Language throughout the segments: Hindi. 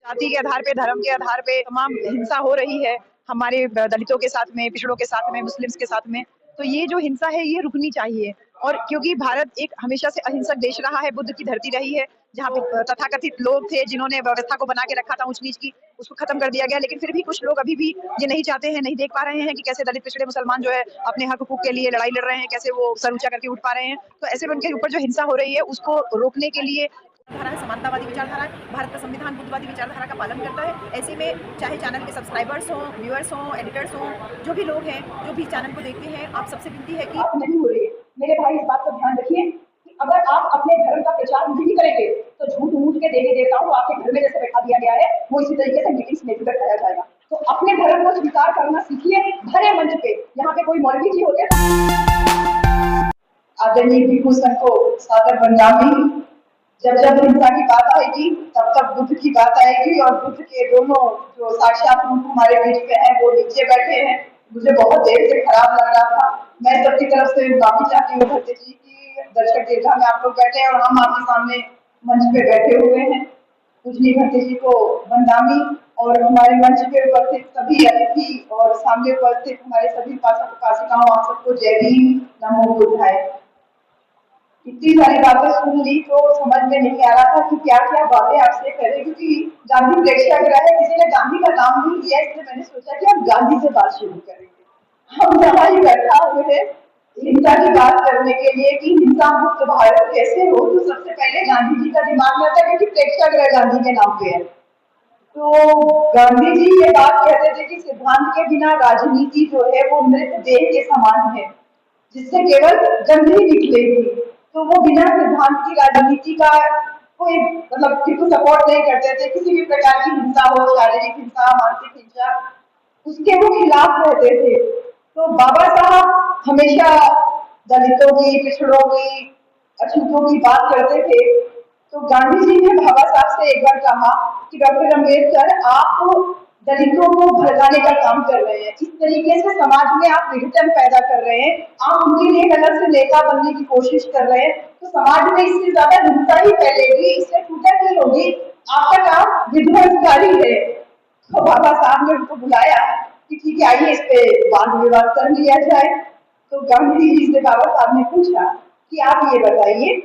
जाति के आधार पे, धर्म के आधार पे तमाम हिंसा हो रही है हमारे दलितों के साथ में, पिछड़ों के साथ में, मुस्लिम्स के साथ में। तो ये जो हिंसा है ये रुकनी चाहिए। और क्योंकि भारत एक हमेशा से अहिंसक देश रहा है, बुद्ध की धरती रही है, जहाँ पे तथाकथित लोग थे जिन्होंने व्यवस्था को बना के रखा था ऊंच नीच की, उसको खत्म कर दिया गया। लेकिन फिर भी कुछ लोग अभी भी ये नहीं चाहते हैं, नहीं देख पा रहे हैं कि कैसे दलित पिछड़े मुसलमान जो है अपने हक हुकूक के लिए लड़ाई लड़ रहे हैं, कैसे वो सर ऊंचा करके उठ पा रहे हैं। तो ऐसे में उनके ऊपर जो हिंसा हो रही है उसको रोकने के लिए धारा है, समानतावादी विचारधारा है। भारत का संविधान बुद्धवादी विचारधारा का पालन करता है। ऐसे में चाहे चैनल के सब्सक्राइबर्स हों, व्यूअर्स हों, एडिटर्स हों, जो भी लोग हैं, जो भी चैनल को देखते हैं, आप सबसे विनती है कि आप नहीं हो रही है। मेरे भाई इस बात का ध्यान रखिए कि अगर आप अपने धर्म का प्रचार नहीं करेंगे तो झूठ मूठ के देवी देवताओं को आपके घर में जैसे बैठा दिया गया है वो इसी तरीके से मीटिंग्स में भी बैठाया जाएगा। तो अपने धर्म को स्वीकार करना सीखिए भरे मंच पे। यहाँ पे कोई मौलवी जी होते हैं आदरणीय भिक्षु संघ को सादर बंदामी। जब जब हिंसा की बात आएगी तब तब बुद्ध की बात आएगी और बुद्ध के दोनों जो साक्षात रूप हमारे बीच में है वो नीचे बैठे हैं। मुझे बहुत देर से खराब लग रहा था। मैं सबकी तरफ से माफी चाहती हूँ भट्टे जी की दर्शक दीर्घा में आप लोग बैठे हैं और हम आपके सामने मंच पे बैठे हुए हैं। पूजनी भट्टे जी को बंदामी और हमारे मंच पे उपस्थित सभी अतिथि और सामने उपस्थित हमारे सभी उपासक उपासिकाओं आप सबको जय भीम, नमो बुद्धाय। इतनी सारी बातें सुन ली तो समझ में नहीं आ रहा था कि क्या क्या बातें आपसे करें, क्योंकि गांधी प्रेक्षागृह है, किसी ने गांधी का नाम नहीं लिया, इसलिए मैंने सोचा कि हम गांधी से बात शुरू करेंगे। हम यहाँ ही बैठा हुए हैं हिंसा की बात करने के लिए कि हिंसा मुक्त भारत कैसे हो। तो सबसे पहले गांधी जी का दिमाग में आता है कि प्रेक्षागृह गांधी के नाम पे है। तो गांधी जी ये बात कहते थे कि सिद्धांत के बिना राजनीति जो है वो मृत देह के समान है, जिससे केवल गंध ही निकलेगी। तो वो बिना सिद्धांत की राजनीति का कोई मतलब किसी सपोर्ट नहीं करते थे। किसी भी प्रकार की हिंसा हो, शारीरिक हिंसा, मानसिक हिंसा, उसके वो खिलाफ रहते थे। तो बाबा साहब हमेशा दलितों की, पिछड़ों की, अछूतों की बात करते थे। तो गांधी जी ने बाबा साहब से एक बार कहा कि डॉक्टर अम्बेडकर आप दलितों को भड़काने का काम कर रहे हैं, इस तरीके से समाज में आप विघटन पैदा कर रहे हैं, आप उनके लिए एक अलग से नेता बनने की कोशिश कर रहे हैं, तो समाज में इससे ज्यादा हिंसा ही फैलेगी, इससे टूटा नहीं होगी, आपका काम विध्वंसकारी है। तो बाबा साहब ने उनको बुलाया कि ठीक है आइए इस पे वाद विवाद कर लिया जाए। तो गांधी जी से बाबा साहब ने पूछा कि आप ये बताइए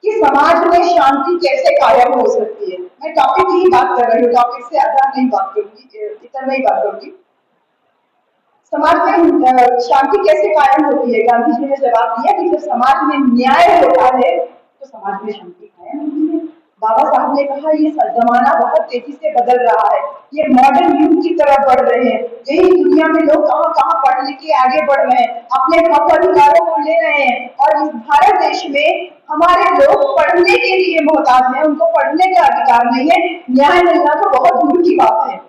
कि समाज में शांति कैसे कायम हो सकती है। मैं टॉपिक की ही बात कर रही हूँ, टॉपिक से आधार नहीं बात करूंगी, इतना नहीं बात करूंगी। समाज में शांति कैसे कायम होती है? गांधी जी ने जवाब दिया कि जब समाज में न्याय होता है तो समाज में शांति कायम होती है। बाबा साहब ने कहा ये जमाना बहुत तेजी से बदल रहा है, ये मॉडर्न युग की तरफ बढ़ रहे हैं, यही दुनिया में लोग कहाँ कहाँ पढ़ लिख के आगे बढ़ रहे हैं, अपने हक अधिकारों को ले रहे हैं, और इस भारत देश में हमारे लोग पढ़ने के लिए मोहताज हैं, उनको पढ़ने का अधिकार नहीं है, न्याय मिलना तो बहुत दूर की बात है।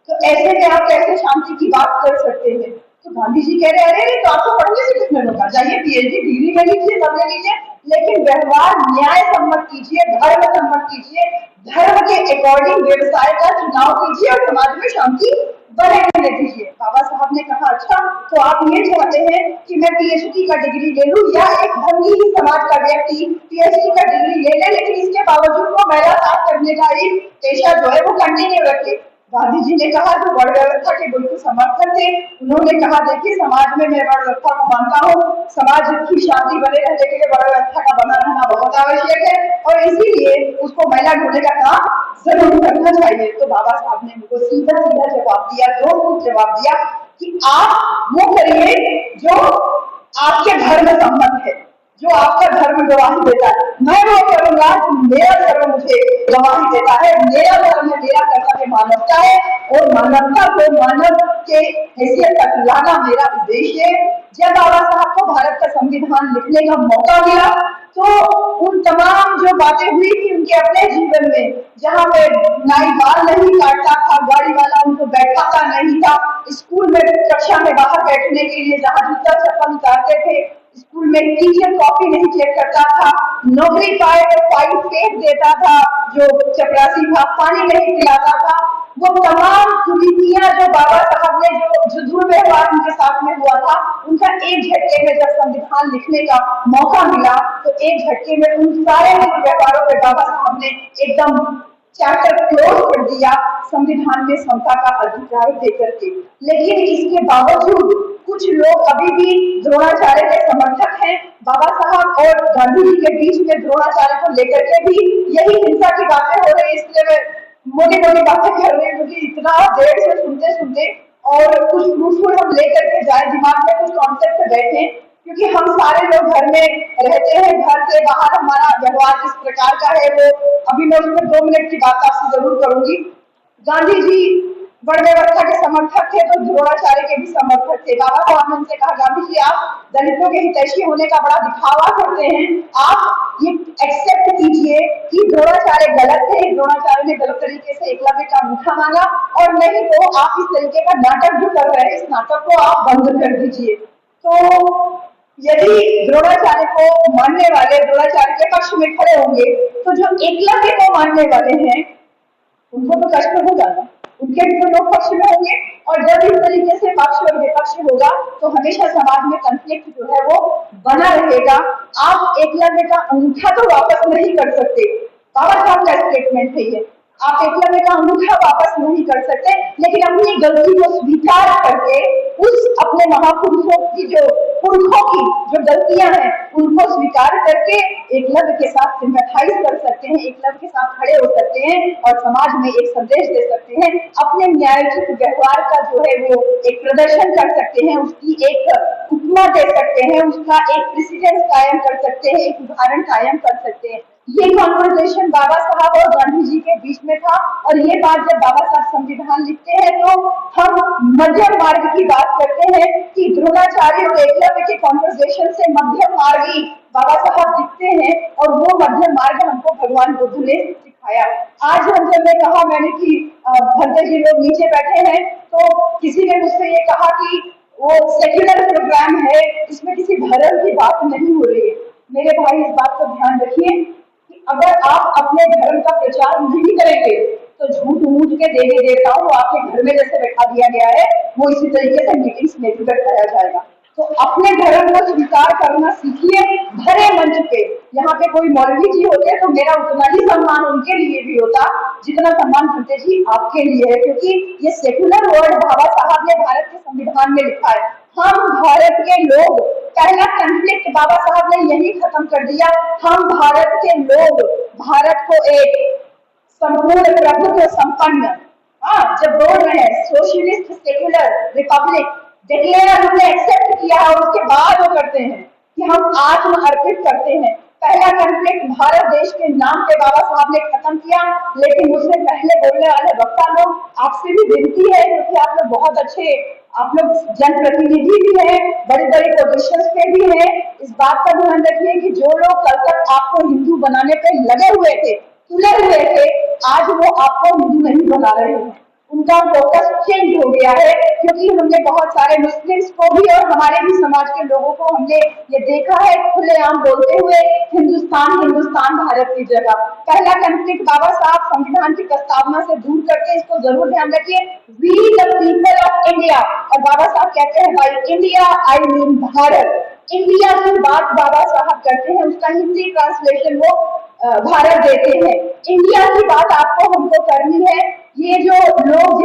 तो ऐसे में आप कैसे शांति की बात कर सकते हैं? तो गांधी जी कह रहे अरे तो आपको पढ़ने से किसने रोका, जाइए पीएचडी डिग्री ले लीजिए, सब ले लीजिए, लेकिन व्यवहार न्याय सम्मत कीजिए, धर्म सम्मत कीजिए, धर्म के अकॉर्डिंग व्यवसाय का चुनाव कीजिए और समाज में शांति बने रहने दीजिए। बाबा साहब ने कहा अच्छा तो आप ये चाहते हैं कि मैं पीएचडी का डिग्री ले लूं या एक भंगी ही समाज का व्यक्ति पीएचडी का डिग्री ले ले लेकिन इसके बावजूद वो महिला साफ करने का एक पेशा जो है वो कंटिन्यू रखे। गांधी जी ने कहा जो वर्ण व्यवस्था के बिल्कुल समर्थन थे, उन्होंने कहा देखिए समाज में मैं वर्ण व्यवस्था को मानता हूँ, समाज की शांति बने रहने के लिए वर्ण व्यवस्था का बना रहना बहुत आवश्यक है और इसीलिए उसको महिला ढूंढने का काम जरूर करना चाहिए। तो बाबा साहब ने उनको सीधा सीधा जवाब दिया, दो जवाब दिया कि आप वो करिए जो आपके धर्म सम्मत है, जो आपका धर्म गवाही देता है, मैं वो करूंगा मेरा धर्म मुझे गवाही देता है, मेरा धर्म है, मेरा कर्तव्य मानवता है और मानवता को मानव के हैसियत तक लाना मेरा उद्देश्य है। जब बाबा साहब को भारत का संविधान लिखने का मौका मिला तो उन तमाम जो बातें हुई थी उनके अपने जीवन में, जहाँ पे नाई बाल नहीं काटता था, गाड़ी वाला उनको बैठाता नहीं था, स्कूल में कक्षा में बाहर बैठने के लिए जहाँ जूता चप्पल उतारते थे, स्कूल में टीचर कॉपी नहीं चेक करता था, नौकरी पाए तो फाइल फेंक देता था, जो चपरासी था पानी नहीं पिलाता था, वो तमाम कुरीतियां जो बाबा साहब ने जो दुर्व्यवहार उनके साथ में हुआ था, उनका एक झटके में जब संविधान लिखने का मौका मिला तो एक झटके में उन सारे दुर्व्यवहारों पे बाबा साहब ने एकदम चैप्टर क्लोज कर दिया संविधान में समता का अधिकार देकर के। लेकिन इसके बावजूद कुछ लोग अभी भी द्रोणाचार्य के समर्थक हैं। बाबा साहब और गांधी जी के बीच में द्रोणाचार्य को लेकर के भी यही हिंसा की बातें हो रही है, इसलिए मैं मोटी मोटी बातें कर रही हूँ, क्योंकि इतना देर से सुनते सुनते और कुछ फ्रूटफुल हम लेकर के जाए, दिमाग में कुछ कॉन्सेप्ट बैठे, क्योंकि हम सारे लोग घर में रहते हैं, घर से बाहर हमारा व्यवहार किस प्रकार का है वो अभी मैं उसमें 2 मिनट की बात आपसे जरूर करूंगी। गांधी जी वर्ण व्यवस्था के समर्थक थे तो द्रोणाचार्य के भी समर्थक थे। बाबा साहब ने उनसे कहा, गांधी जी आप दलितों के हितैषी होने का बड़ा दिखावा करते हैं, आप ये एक्सेप्ट कीजिए कि द्रोणाचार्य गलत थे, द्रोणाचार्य ने गलत तरीके से एकलव्य का अंगूठा मांगा, और नहीं तो आप इस तरीके का नाटक जो कर रहे हैं इस नाटक को आप बंद कर दीजिए। तो यदि द्रोणाचार्य को मानने वाले द्रोणाचार्य के पक्ष में खड़े होंगे तो जो एकलव्य को मानने वाले हैं उनको तो कष्ट होगा ना, उनके भी तो लोग पक्ष में होंगे। और जब इस तरीके से पक्ष और विपक्ष होगा तो हमेशा समाज में कॉन्फ्लिक्ट जो है वो बना रहेगा। आप एकलव्य का अंगूठा तो वापस नहीं कर सकते, बाबा साहब का स्टेटमेंट है ये, आप एकलव्य का अंगूठा वापस नहीं कर सकते, लेकिन अपनी गलती को स्वीकार करके उस अपने महापुरुषों की जो पुरखों की जो गलतियां हैं उनको स्वीकार करके एकलव्य के साथ सिम्पैथाइज कर सकते हैं, एकलव्य के साथ खड़े हो सकते हैं और समाज में एक संदेश दे सकते हैं, अपने न्यायोचित व्यवहार का जो है वो एक प्रदर्शन कर सकते हैं, उसकी एक उपमा दे सकते हैं, उसका एक प्रेसिडेंस कायम कर सकते हैं, एक उदाहरण कायम कर सकते हैं। ये कॉन्वर्सेशन बाबा साहब और गांधी जी के बीच में था। और ये बात जब बाबा साहब संविधान लिखते हैं तो हम मध्यम मार्ग की बात करते हैं कि द्रोणाचार्य और एकलव्य के कॉन्वर्सेशन से मध्यम मार्गी बाबा साहब दिखते हैं, और वो मध्यम मार्ग हमको भगवान बुद्ध ने सिखाया। आज हम जब मैं कहा मैंने कि भंते जी लोग नीचे बैठे हैं, तो किसी ने मुझसे ये कहा कि वो सेक्युलर प्रोग्राम है, इसमें किसी धर्म की बात नहीं हो रही है। मेरे भाई इस बात को ध्यान रखिए कि अगर आप अपने धर्म का प्रचार नहीं करेंगे तो झूठ मूठ के देवी देवताओं को आपके घर में जैसे बैठा दिया गया है वो इसी तरीके से मीटिंग्स में भी बैठाया जाएगा। तो अपने धर्म को स्वीकार करना सीखिए भरे मंच पे। यहाँ पे कोई मौलवी जी होते तो मेरा उतना ही सम्मान उनके लिए भी होता जितना सम्मान भंते जी आपके लिए है, क्योंकि ये सेकुलर वर्ड बाबा साहब ने भारत के संविधान में लिखा है। हम भारत के लोग, पहला कॉन्फ्लिक्ट बाबा साहब ने यही खत्म कर दिया। हम भारत के लोग भारत को एक संपूर्ण प्रभुत्व संपन्न, जब बोल रहे हैं सोशलिस्ट सेकुलर रिपब्लिक डिक्लेयर हमने एक्सेप्ट किया और उसके बाद वो करते हैं कि हम आत्म अर्पित करते हैं। पहला कॉन्फ्लिक्ट भारत देश के नाम पे बाबा साहब ने खत्म किया, लेकिन मुझसे पहले बोलने वाले वक्ता लोग आपसे भी विनती है, क्योंकि आप लोग बहुत अच्छे, आप लोग जनप्रतिनिधि भी हैं, बड़े बड़े पोजिशन पे भी हैं, इस बात का ध्यान रखिए कि जो लोग कल तक आपको हिंदू बनाने पे लगे हुए थे, तुले हुए थे, आज वो आपको हिंदू नहीं बना रहे हैं। उनका फोकस चेंज हो गया है, क्योंकि हमने बहुत सारे मुस्लिम्स को भी और हमारे भी समाज के लोगों को हमने ये देखा है खुलेआम बोलते हुए हिंदुस्तान हिंदुस्तान भारत की जगह। पहला कॉन्फ्लिक्ट बाबा साहब संविधान की प्रस्तावना से दूर करके, इसको जरूर ध्यान रखिए, we the people of India, और बाबा साहब कहते हैं by India I mean Bharat. India की बात बाबा साहब करते हैं, उसका हिंदी ट्रांसलेशन वो भारत देते हैं। इंडिया की बात आपको हमको करनी है। ये जो लोग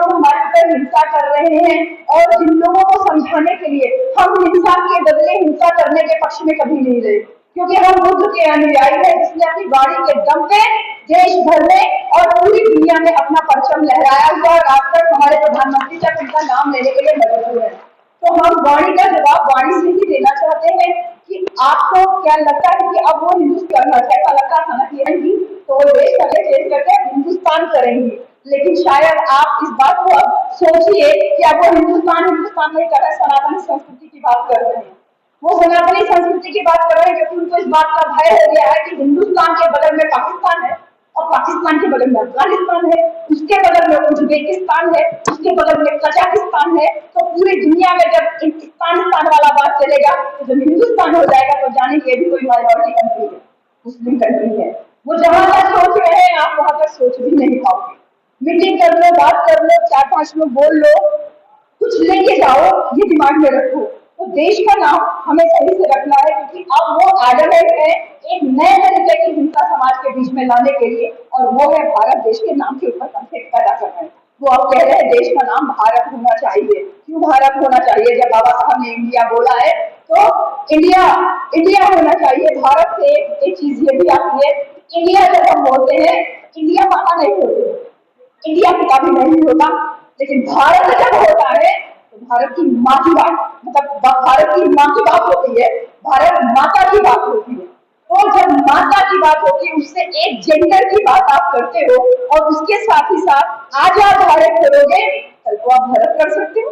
हमारे ऊपर हिंसा कर रहे हैं और जिन लोगों को समझाने के लिए हम हिंसा के बदले हिंसा करने के पक्ष में कभी नहीं रहे, क्योंकि हम बुद्ध के अनुयायी हैं जिसने अपनी वाणी के दम पे देश भर में और पूरी दुनिया में अपना परचम लहराया हुआ और आज तक हमारे प्रधानमंत्री तक उनका नाम लेने के लिए मजबूर है। तो हम वाणी का जवाब वाणी से ही देना चाहते हैं कि आपको क्या लगता है कि अब वो हिंदुस्तान ऐसा लगता था ना कि तो वो देश पहले चेंज करके हिंदुस्तान करेंगे, लेकिन शायद आप इस बात को अब सोचिए कि अब वो हिंदुस्तान नहीं कर रहे, सनातनी संस्कृति की बात कर रहे हैं। वो सनातनी संस्कृति की बात कर रहे हैं क्योंकि उनको इस बात का भय हो गया है कि हिंदुस्तान के बगल में पाकिस्तान है और पाकिस्तान के बगल में अफगानिस्तान है, उसके बगल में उज्बेकिस्तान है, उसके बगल में कजाकिस्तान है। तो पूरी दुनिया में जब पाकिस्तान वाला बात चलेगा तो जब हिंदुस्तान हो जाएगा तो जाने की भी कोई माइनॉरिटी कंट्री है, मुस्लिम कंट्री है। वो जहां तक सोच रहे हैं आप वहां तक सोच भी नहीं पाओगे। मीटिंग कर लो, बात कर लो, 4-5 लोग बोल लो, कुछ लेके जाओ, ये दिमाग में रखो। तो देश का नाम हमें सही से रखना है, क्योंकि अब वो एडमेंट है एक नए तरीके की हिंसा समाज के बीच में लाने के लिए, और वो है भारत देश के नाम के ऊपर कंफ्लिक्ट पैदा करना है। वो अब कह रहे हैं देश का नाम भारत होना चाहिए। क्यों भारत होना चाहिए? जब बाबा साहब ने इंडिया बोला है तो इंडिया इंडिया होना चाहिए। भारत से एक चीज ये भी आती है, इंडिया जब हम बोलते हैं, इंडिया माता नहीं होती, इंडिया पिता भी नहीं होता, लेकिन भारत जब होता है तो भारत की माँ की बात, मतलब भारत की माँ की बात होती है, भारत माता की बात होती है। तो जब माता की बात होती है, उससे एक जेंडर की बात आप करते हो और उसके साथ ही साथ आजाद भारत करोगे, कल को आप भारत कर सकते हो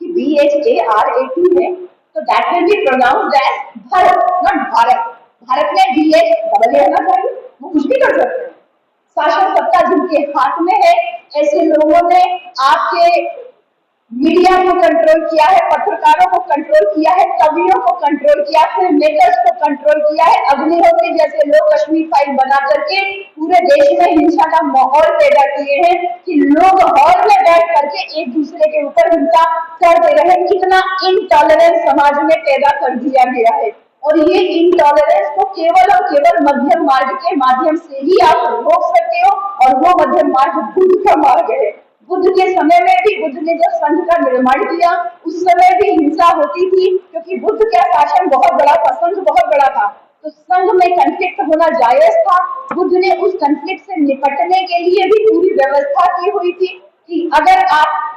कि BHARAT है, तो that will be pronounced as Bharat, not Bharat. Bharat में BH डबल ए होना चाहिए, वो कुछ भी कर सकते हैं। शासन सत्ता जिनके हाथ में है, ऐसे लोगों ने आपके मीडिया को कंट्रोल किया है, पत्रकारों को कंट्रोल किया है, कवियों को कंट्रोल किया, फिल्म मेकर्स को कंट्रोल किया है। अग्निहोत्री जैसे लोग कश्मीर फाइल बना करके पूरे देश में हिंसा का माहौल पैदा किए हैं कि लोग हॉल में बैठ करके एक दूसरे के ऊपर हिंसा कर दे रहे हैं। कितना इनटॉलरेंस समाज में पैदा कर दिया गया है, और ये इनटॉलरेंस को केवल और केवल मध्यम मार्ग के माध्यम से ही आप रोक सकते हो, और वो मध्यम मार्ग बुद्ध का मार्ग है। बुद्ध के समय में भी, बुद्ध ने जब संघ का निर्माण किया उस समय भी हिंसा होती थी, क्योंकि बुद्ध का शासन बहुत बड़ा था, संघ बहुत बड़ा था, तो संघ में कंफ्लिक्ट होना जायज था। बुद्ध ने उस कंफ्लिक्ट से निपटने के लिए भी पूरी व्यवस्था की हुई थी कि अगर आप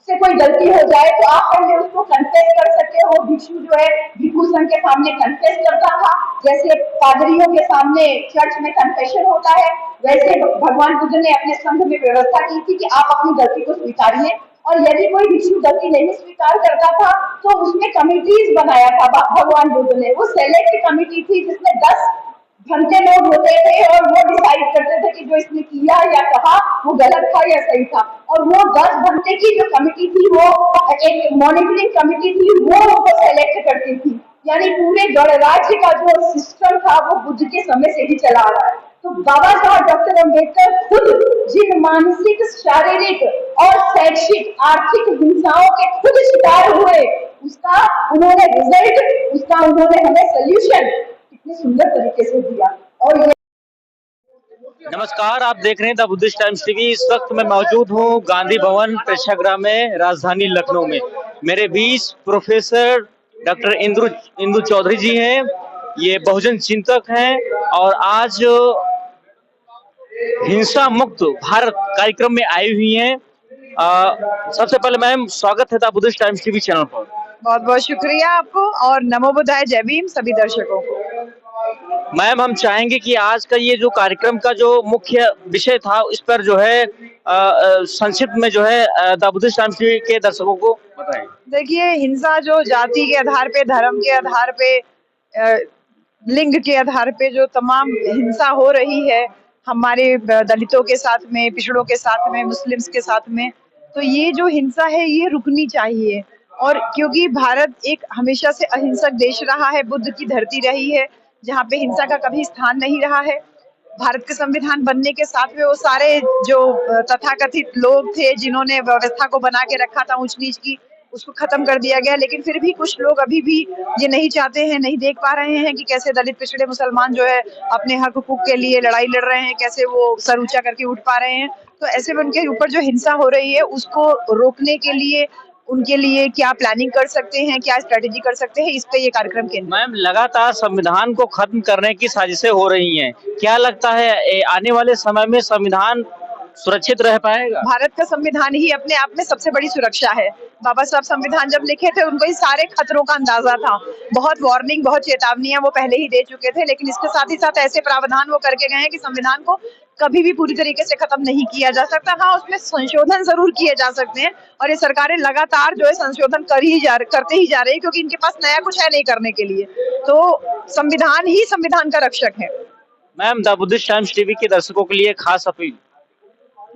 से कोई गलती हो जाए तो आप पहले उसको कन्फेस कर सकते हो। भिक्षु जो है भिक्षु संघ के सामने कन्फेस करता था, जैसे पादरियों के सामने चर्च में कन्फेशन होता है, वैसे भगवान बुद्ध ने अपने संघ में व्यवस्था की थी कि आप अपनी गलती को स्वीकारिए, और यदि कोई भिक्षु गलती नहीं स्वीकार करता था तो उसमें कमिटीज बनाया था भगवान बुद्ध ने। वो सेलेक्ट कमिटी थी जिसमें 10 घंटे लोग होते थे और वो डिसाइड करते थे कि जो इसने किया या कहा वो गलत था या सही था, और वो 10 घंटे की जो कमिटी थी वो एक मॉनिटरिंग कमिटी थी, वो उनको सेलेक्ट करती थी। यानी पूरे गणराज्य का जो सिस्टम था वो बुद्ध के समय से ही चला आ रहा है। तो बाबा साहब डॉक्टर अम्बेडकर खुद जिन मानसिक, शारीरिक और शैक्षिक आर्थिक हिंसाओं के खुद शिकार हुए, उसका उन्होंने रिजल्ट, उसका उन्होंने हमें सोल्यूशन कितने सुंदर तरीके से दिया। और ये नमस्कार, आप देख रहे हैं द बुद्धिस्ट टाइम्स टीवी। इस वक्त मैं मौजूद हूं गांधी भवन प्रेक्षागृह में, राजधानी लखनऊ में। मेरे बीच प्रोफेसर डॉक्टर इंदु चौधरी जी हैं, ये बहुजन चिंतक हैं और आज हिंसा मुक्त भारत कार्यक्रम में आई हुई हैं। सबसे पहले मैम स्वागत है the Buddhist times TV channel पर। बहुत बहुत शुक्रिया आपको, और नमो बुद्धाय, जय भीम सभी दर्शकों को। मैम हम चाहेंगे कि आज का ये जो कार्यक्रम का जो मुख्य विषय था इस पर जो है संक्षिप्त में जो है द बुद्धिस्ट टाइम्स टीवी के दर्शकों को बताएं। देखिए, हिंसा जो जाति के आधार पे, धर्म के आधार पे, लिंग के आधार पे जो तमाम हिंसा हो रही है हमारे दलितों के साथ में, पिछड़ों के साथ में, मुस्लिम्स के साथ में, तो ये जो हिंसा है ये रुकनी चाहिए। और क्योंकि भारत एक हमेशा से अहिंसक देश रहा है, बुद्ध की धरती रही है, जहाँ पे हिंसा का कभी स्थान नहीं रहा है। भारत के संविधान बनने के साथ में वो सारे जो तथाकथित लोग थे जिन्होंने व्यवस्था को बना के रखा था ऊंच नीच की, उसको खत्म कर दिया गया। लेकिन फिर भी कुछ लोग अभी भी ये नहीं चाहते हैं, नहीं देख पा रहे हैं कि कैसे दलित, पिछड़े, मुसलमान जो है अपने हक हुकूक के लिए लड़ाई लड़ रहे हैं, कैसे वो सर ऊंचा करके उठ पा रहे हैं। तो ऐसे में उनके ऊपर जो हिंसा हो रही है उसको रोकने के लिए उनके लिए क्या प्लानिंग कर सकते हैं, क्या स्ट्रेटेजी कर सकते हैं, इस पे ये कार्यक्रम केंद्रित। मैम लगातार संविधान को खत्म करने की साजिशें हो रही हैं, क्या लगता है आने वाले समय में संविधान सुरक्षित रह पाएगा? भारत का संविधान ही अपने आप में सबसे बड़ी सुरक्षा है। बाबा साहब संविधान जब लिखे थे उनको ही सारे खतरों का अंदाजा था, बहुत वार्निंग, बहुत चेतावनियां वो पहले ही दे चुके थे, लेकिन इसके साथ ही साथ ऐसे प्रावधान वो करके गए हैं कि संविधान को कभी भी पूरी तरीके से खत्म नहीं किया जा सकता। हाँ, उसमें संशोधन जरूर किए जा सकते हैं, और ये सरकारें लगातार जो है संशोधन करते ही जा रही है, क्योंकि इनके पास नया कुछ है नहीं करने के लिए। तो संविधान ही संविधान का रक्षक है। Ma'am the Buddhist times TV के दर्शकों के लिए खास अपील।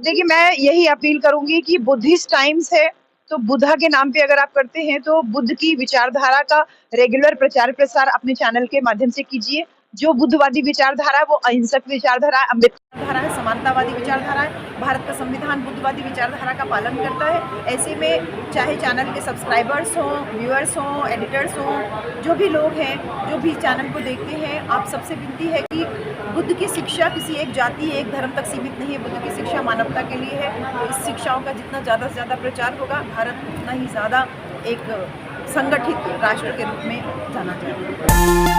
देखिए, मैं यही अपील करूंगी कि बुद्धिस्ट टाइम्स है तो बुद्धा के नाम पे अगर आप करते हैं तो बुद्ध की विचारधारा का रेगुलर प्रचार प्रसार अपने चैनल के माध्यम से कीजिए। जो बुद्धवादी विचारधारा वो अहिंसक विचारधारा, अम्बेडकर धारा है, समानतावादी विचारधारा है। भारत का संविधान बुद्धवादी विचारधारा का पालन करता है। ऐसे में चाहे चैनल के सब्सक्राइबर्स हों, व्यूअर्स हों, एडिटर्स हों, जो भी लोग हैं, जो भी चैनल को देखते हैं, आप सबसे विनती है कि बुद्ध की शिक्षा किसी एक जाति, एक धर्म तक सीमित नहीं है। बुद्ध की शिक्षा मानवता के लिए है। तो इस शिक्षाओं का जितना ज़्यादा से ज़्यादा प्रचार होगा, भारत उतना ही ज़्यादा एक संगठित राष्ट्र के रूप में जाना जाएगा।